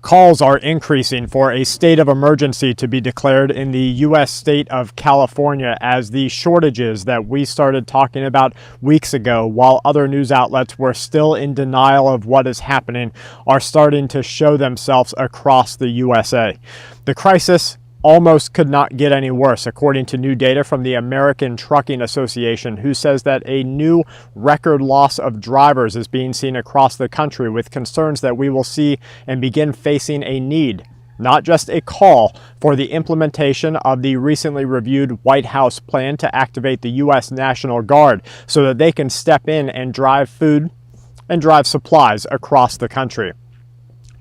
Calls are increasing for a state of emergency to be declared in the U.S. state of California as the shortages that we started talking about weeks ago, while other news outlets were still in denial of what is happening, are starting to show themselves across the USA. The crisis almost could not get any worse, according to new data from the American Trucking Association, who says that a new record loss of drivers is being seen across the country, with concerns that we will see and begin facing a need, not just a call, for the implementation of the recently reviewed White House plan to activate the U.S. National Guard so that they can step in and drive food and drive supplies across the country.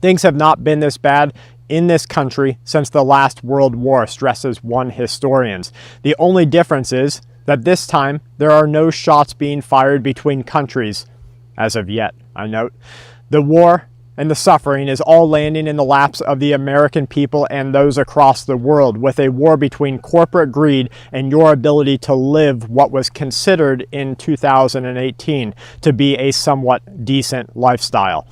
Things have not been this bad in this country since the last World War, stresses one historian. The only difference is that this time there are no shots being fired between countries, as of yet, I note. The war and the suffering is all landing in the laps of the American people and those across the world, with a war between corporate greed and your ability to live what was considered in 2018 to be a somewhat decent lifestyle.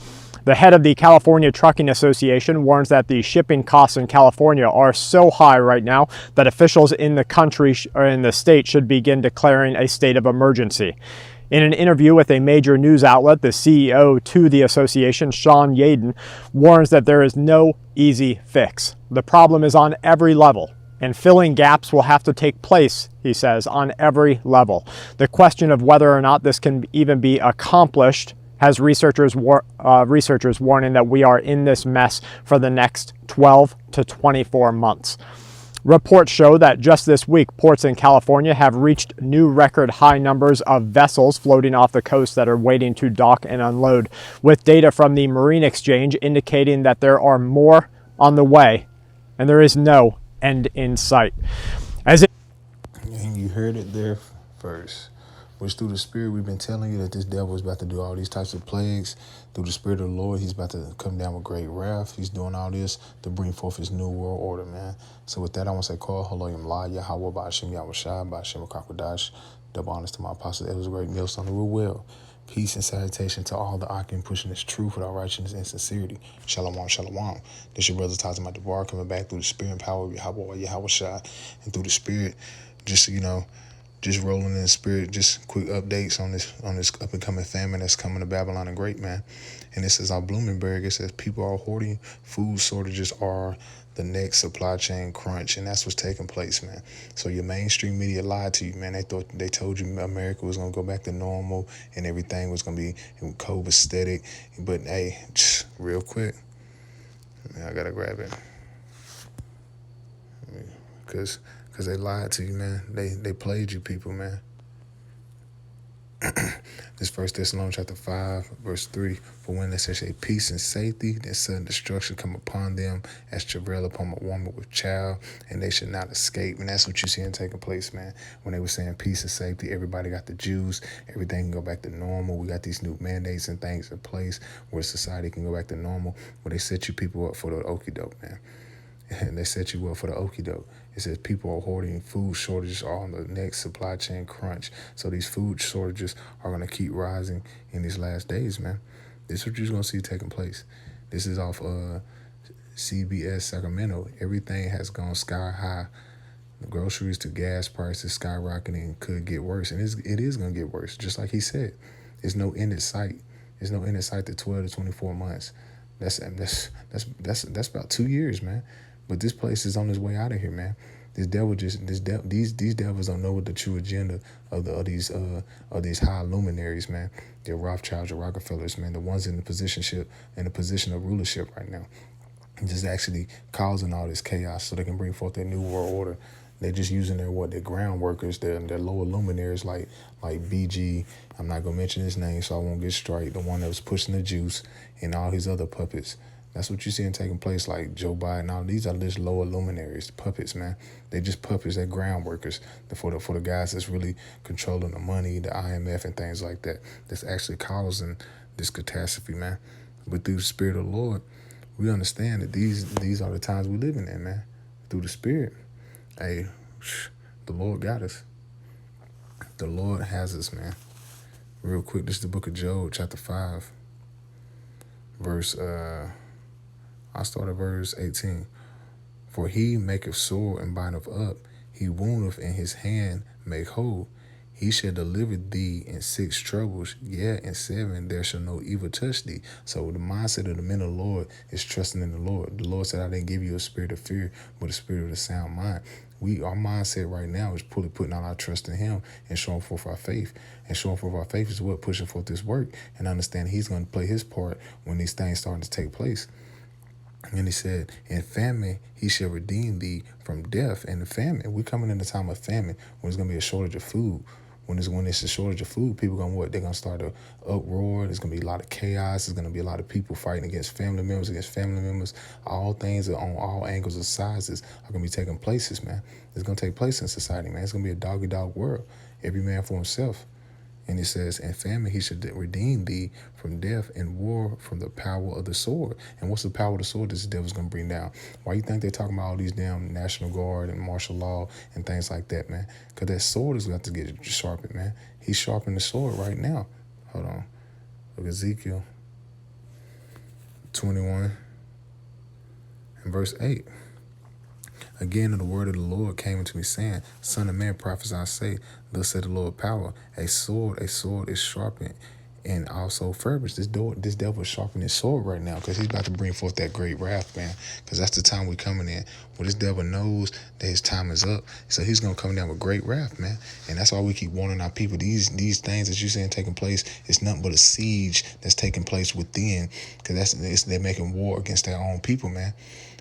The head of the California Trucking Association warns that the shipping costs in California are so high right now that officials in the country or in the state should begin declaring a state of emergency. In an interview with a major news outlet, the CEO to the association, Sean Yaden, warns that there is no easy fix. The problem is on every level, and filling gaps will have to take place, he says, on every level. The question of whether or not this can even be accomplished has researchers warning that we are in this mess for the next 12 to 24 months. Reports show that just this week, ports in California have reached new record high numbers of vessels floating off the coast that are waiting to dock and unload, with data from the Marine Exchange indicating that there are more on the way and there is no end in sight. And you heard it there first. Which through the Spirit, we've been telling you that this devil is about to do all these types of plagues. Through the Spirit of the Lord, he's about to come down with great wrath. He's doing all this to bring forth his new world order, man. So with that, I want to say, call Haloyim La, Yahweh, Ba'ashem, Yahweh Shai, Ba'ashem, Kakwadash. Double honors to my apostle. It was a great meal on the real well. Peace and salutation to all the Akim pushing this truth without righteousness and sincerity. Shalom, shalom. This your brother Tazim Devar coming back through the Spirit and power of Yahweh, Yahweh Shai. And through the Spirit, just, just rolling in the Spirit, just quick updates on this up and coming famine that's coming to Babylon the Great, man. And this is our Bloomberg. It says people are hoarding, food shortages are the next supply chain crunch, and that's what's taking place, man. So your mainstream media lied to you, man. They told you America was gonna go back to normal and everything was gonna be copacetic. But hey, real quick, I gotta grab it because they lied to you, man. They played you, people, man. This 1 Thessalonians chapter 5, verse 3. For when they say peace and safety, then sudden destruction come upon them as travail upon a woman with child, and they should not escape. And that's what you're seeing taking place, man. When they were saying peace and safety, everybody got the Jews. Everything can go back to normal. We got these new mandates and things in place where society can go back to normal. Where they set you people up for the okie doke, man. And they set you up for the okie doke. It says people are hoarding, food shortages are on the next supply chain crunch. So these food shortages are going to keep rising in these last days, man. This is what you're going to see taking place. This is off CBS Sacramento. Everything has gone sky high. The groceries to gas prices skyrocketing could get worse. And it is going to get worse. Just like he said, there's no end in sight. There's no end in sight to 12 to 24 months. That's about 2 years, man. But this place is on its way out of here, man. These devils don't know what the true agenda of these high luminaries, man. They're Rothschilds, the Rockefellers, man. The ones in the position of rulership right now, and just actually causing all this chaos so they can bring forth their new world order. They're just using their ground workers, their lower luminaries like BG. I'm not gonna mention his name, so I won't get straight. The one that was pushing the juice and all his other puppets. That's what you're seeing taking place, like Joe Biden. All these are just lower luminaries, puppets, man. They're just puppets. They're ground workers for the guys that's really controlling the money, the IMF and things like that. That's actually causing this catastrophe, man. But through the Spirit of the Lord, we understand that these are the times we live in, man. Through the Spirit, hey, the Lord got us. The Lord has us, man. Real quick, this is the book of Job, chapter 5, verse I'll start at verse 18. For he maketh sore and bindeth up. He woundeth, and his hand make whole. He shall deliver thee in 6 troubles. Yeah, in 7 there shall no evil touch thee. So the mindset of the men of the Lord is trusting in the Lord. The Lord said, I didn't give you a spirit of fear, but a spirit of a sound mind. Our mindset right now is putting all our trust in him and showing forth our faith. And showing forth our faith is what? Pushing forth this work and understand he's going to play his part when these things starting to take place. And he said, in famine, he shall redeem thee from death. And the famine, we're coming in the time of famine when there's going to be a shortage of food. When it's a shortage of food, people going to what? They're going to start a uproar. There's going to be a lot of chaos. There's going to be a lot of people fighting against family members. All things on all angles and sizes are going to be taking places, man. It's going to take place in society, man. It's going to be a dog-eat-dog world. Every man for himself. And it says, in famine he should redeem thee from death, and war from the power of the sword. And what's the power of the sword this devil's going to bring down? Why you think they're talking about all these damn National Guard and martial law and things like that, man? Because that sword is going to get sharpened, man. He's sharpening the sword right now. Hold on. Look at Ezekiel 21 and verse 8. Again, the word of the Lord came unto me, saying, Son of man, prophesy, say, thus said the Lord power, a sword is sharpened, and also furbished. This devil is sharpening his sword right now, because he's about to bring forth that great wrath, man. Because that's the time we're coming in. Well, this devil knows that his time is up, so he's gonna come down with great wrath, man. And that's why we keep warning our people. These things that you're seeing taking place, it's nothing but a siege that's taking place within, because they're making war against their own people, man.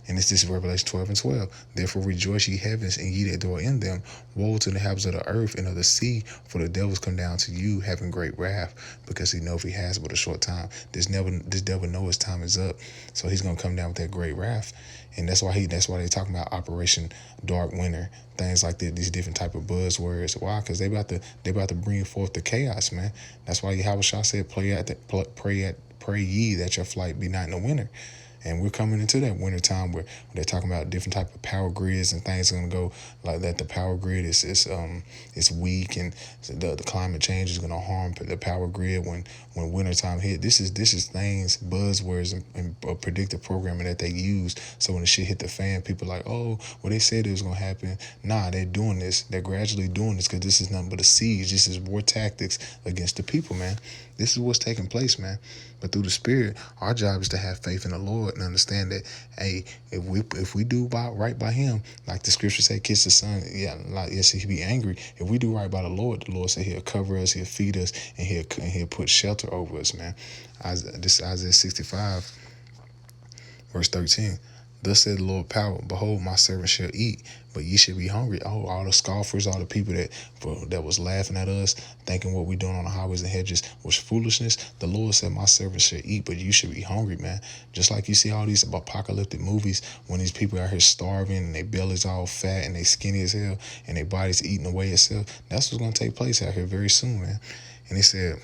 And it's this Revelation 12 and 12. Therefore rejoice, ye heavens, and ye that dwell in them. Woe to the inhabitants of the earth and of the sea, for the devils come down to you, having great wrath, because he know if he has but a short time. This devil know his time is up, so he's gonna come down with that great wrath. And that's why they're talking about Operation Dark Winter, things like that, these different type of buzzwords. Why? Because they about to bring forth the chaos, man. That's why Yahweh Shah said, pray ye that your flight be not in the winter. And we're coming into that winter time where they're talking about different type of power grids and things are going to go like that. The power grid is weak, and the climate change is going to harm the power grid when winter time hit. This is things, buzzwords, and predictive programming that they use. So when the shit hit the fan, people are like, oh, well, they said it was going to happen. Nah, they're doing this. They're gradually doing this because this is nothing but a siege. This is war tactics against the people, man. This is what's taking place, man. But through the Spirit, our job is to have faith in the Lord and understand that, hey, if we do right by Him, like the scripture say, kiss the Son. Yeah, like yes, He'll be angry. If we do right by the Lord say He'll cover us, He'll feed us, and He'll put shelter over us, man. This is Isaiah 65, verse 13. Thus said the Lord power, behold, my servant shall eat, but ye shall be hungry. Oh, all the scoffers, all the people that was laughing at us, thinking what we doing on the highways and hedges was foolishness. The Lord said, my servant shall eat, but you should be hungry, man. Just like you see all these apocalyptic movies when these people out here starving and their belly's all fat and they skinny as hell and their body's eating away itself. That's what's going to take place out here very soon, man. And he said,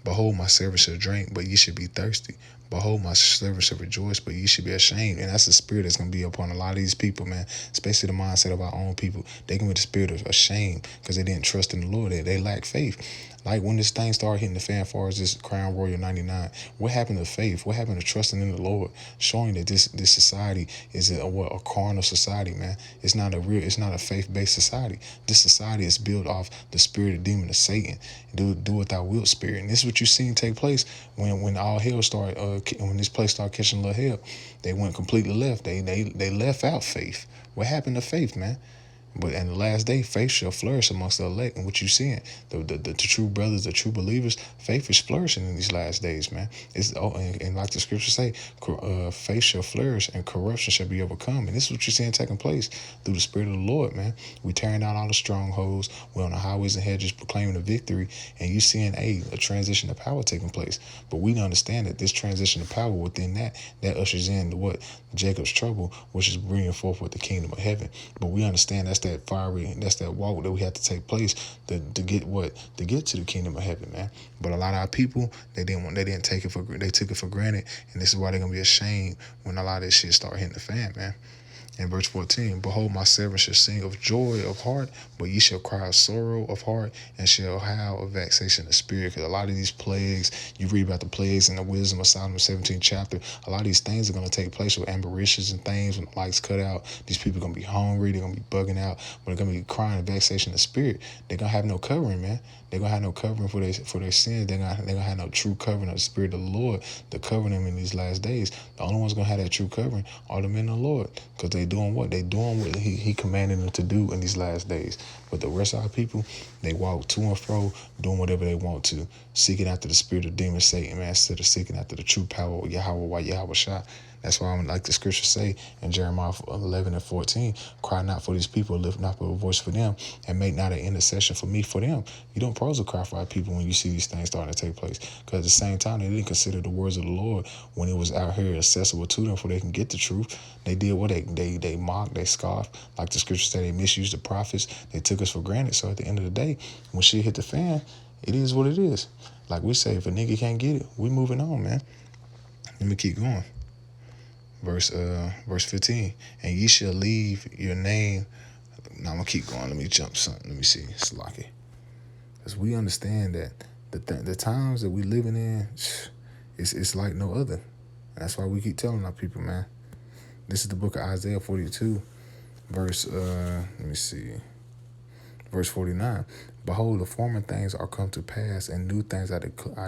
behold, my servant shall drink, but ye should be thirsty. Behold, my servant shall rejoice, but ye should be ashamed. And that's the spirit that's going to be upon a lot of these people, man, especially the mindset of our own people. They can be the spirit of shame because they didn't trust in the Lord. They lack faith. Like when this thing started hitting the fan as far as this Crown Royal 99, what happened to faith? What happened to trusting in the Lord? Showing that this society is a carnal society, man. It's not a faith-based society. This society is built off the spirit of demon of Satan. Do what thou wilt, spirit. And this is what you've seen take place when all hell started, when this place started catching a little hell. They went completely left. They left out faith. What happened to faith, man? But in the last day, faith shall flourish amongst the elect. And what you're seeing, the true brothers, the true believers, faith is flourishing in these last days, man. And like the scriptures say, faith shall flourish and corruption shall be overcome. And this is what you're seeing taking place through the Spirit of the Lord, man. We tearing down all the strongholds. We're on the highways and hedges proclaiming the victory. And you seeing a transition of power taking place. But we understand that this transition of power within that ushers in what? Jacob's trouble, which is bringing forth with the kingdom of heaven. But we understand that's that walk that we have to take place to get to the kingdom of heaven, man. But a lot of our people, they took it for granted, and this is why they're gonna be ashamed when a lot of this shit start hitting the fan, man. In verse 14, behold, my servant shall sing of joy of heart, but ye shall cry of sorrow of heart, and shall howl of vexation of spirit. Because a lot of these plagues, you read about the plagues in the wisdom of Solomon 17th chapter, a lot of these things are going to take place with aberrations and things when the lights cut out. These people are going to be hungry, they're going to be bugging out, but they're going to be crying of vexation of spirit. They're going to have no covering, man. They're going to have no covering for their sins. They're going to have no true covering of the Spirit of the Lord to cover them in these last days. The only ones going to have that true covering are the men of the Lord, because they doing what? They doing what he commanded them to do in these last days. But the rest of our people, they walk to and fro, doing whatever they want to, seeking after the spirit of demon Satan, man, instead of seeking after the true power of Yahweh Shah. That's why I'm like the scriptures say in Jeremiah 11:14, cry not for these people, lift not up a voice for them, and make not an intercession for me for them. You don't pose a cry for our people when you see these things starting to take place. Because at the same time, they didn't consider the words of the Lord when it was out here accessible to them for they can get the truth. They did what they mocked, they scoffed. Like the scriptures say, they misused the prophets. They took us for granted. So at the end of the day, when shit hit the fan, it is what it is. Like we say, if a nigga can't get it, we moving on, man. Let me keep going. Verse 15, and ye shall leave your name. Now I'm gonna keep going. Let me jump something. Let me see. Slocky. Because we understand that the times that we living in, it's like no other. And that's why we keep telling our people, man. This is the book of Isaiah 42, verse let me see. Verse 49, behold, the former things are come to pass, and new things I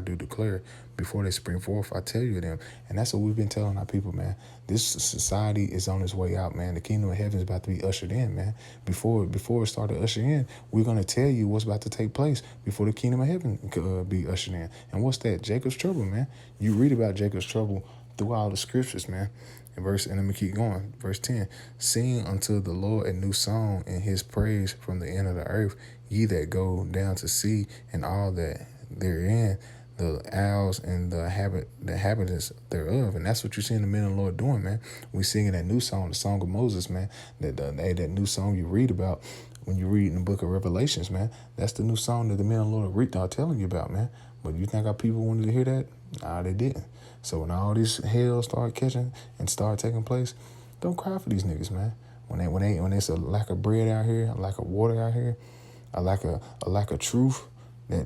do declare before they spring forth. I tell you them. And that's what we've been telling our people, man. This society is on its way out, man. The kingdom of heaven is about to be ushered in, man. Before it started to usher in, we're going to tell you what's about to take place before the kingdom of heaven could be ushered in. And what's that? Jacob's trouble, man. You read about Jacob's trouble throughout the scriptures, man. And let me keep going. Verse 10, sing unto the Lord a new song, and his praise from the end of the earth, ye that go down to sea, and all that therein, the isles and the inhabitants thereof. And that's what you see the men of the Lord doing, man. We singing that new song, the song of Moses, man. That new song you read about when you read in the book of Revelations, man. That's the new song that the men of the Lord are telling you about, man. But you think our people wanted to hear that? Nah, they didn't. So when all these hell start catching and start taking place, don't cry for these niggas, man. When there's a lack of bread out here, a lack of water out here, a lack of truth,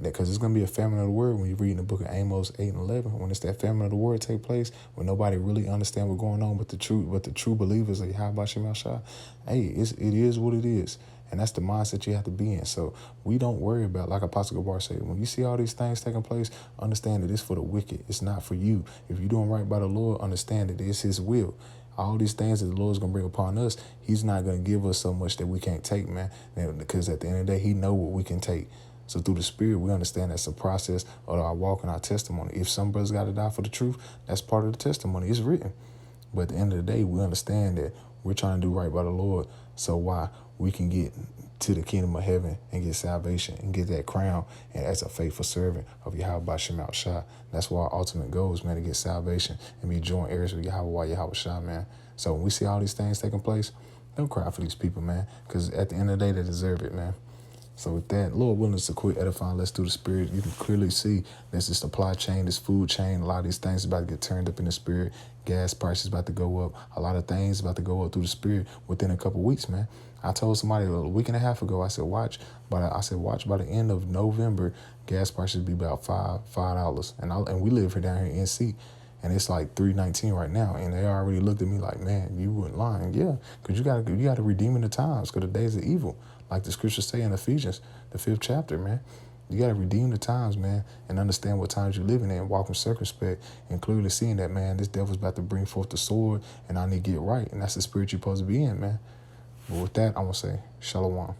because it's gonna be a famine of the word when you read in the book of Amos 8:11. When it's that famine of the word take place, when nobody really understand what's going on, but the true believers of Yahweh Shah, hey, it is what it is. And that's the mindset you have to be in. So we don't worry about, like Apostle Gabar said, when you see all these things taking place, understand that it's for the wicked. It's not for you. If you're doing right by the Lord, understand that it's his will. All these things that the Lord's going to bring upon us, he's not going to give us so much that we can't take, man. Because at the end of the day, he know what we can take. So through the Spirit, we understand that's a process of our walk and our testimony. If some brothers got to die for the truth, that's part of the testimony. It's written. But at the end of the day, we understand that we're trying to do right by the Lord. So why? We can get to the kingdom of heaven and get salvation and get that crown and as a faithful servant of Yahweh Shah. That's why our ultimate goal is, man, to get salvation and be joint heirs with Yahweh Shah, man. So when we see all these things taking place, don't cry for these people, man, because at the end of the day, they deserve it, man. So with that, Lord willing, to quit edifying, let's do the Spirit. You can clearly see there's this supply chain, this food chain. A lot of these things about to get turned up in the Spirit. Gas prices about to go up. A lot of things about to go up through the Spirit within a couple weeks, man. I told somebody a week and a half ago, I said, watch by the end of November, gas prices be about $5. And we live here down here in NC. And it's like $3.19 right now. And they already looked at me like, man, you weren't lying. Yeah, because you got to redeem in the times, because the days are evil. Like the scriptures say in Ephesians, the 5th chapter, man. You got to redeem the times, man, and understand what times you're living in, walk in circumspect, and clearly seeing that, man, this devil's about to bring forth the sword, and I need to get right. And that's the spirit you're supposed to be in, man. But with that, I want to say, Shalom.